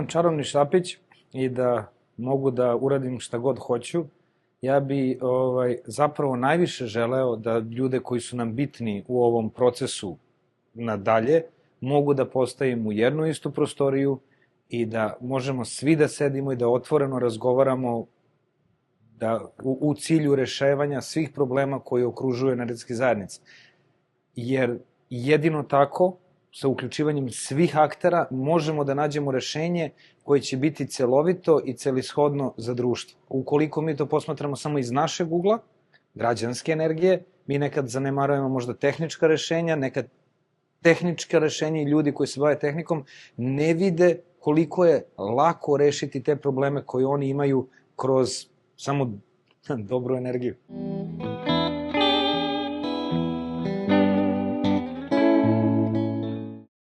imam čarobni štapić i da mogu da uradim šta god hoću, ja bi zapravo najviše želeo da ljude koji su nam bitni u ovom procesu nadalje mogu da postavim u jednu istu prostoriju i da možemo svi da sedimo i da otvoreno razgovaramo u cilju reševanja svih problema koji okružuju energetske zajednice. Jer jedino tako, sa uključivanjem svih aktera, možemo da nađemo rešenje koje će biti celovito i celishodno za društvo. Ukoliko mi to posmatramo samo iz našeg ugla, građanske energije, mi nekad zanemarujemo možda tehnička rešenja, nekad tehnička rešenja i ljudi koji se bave tehnikom ne vide koliko je lako rešiti te probleme koje oni imaju kroz samo dobru energiju.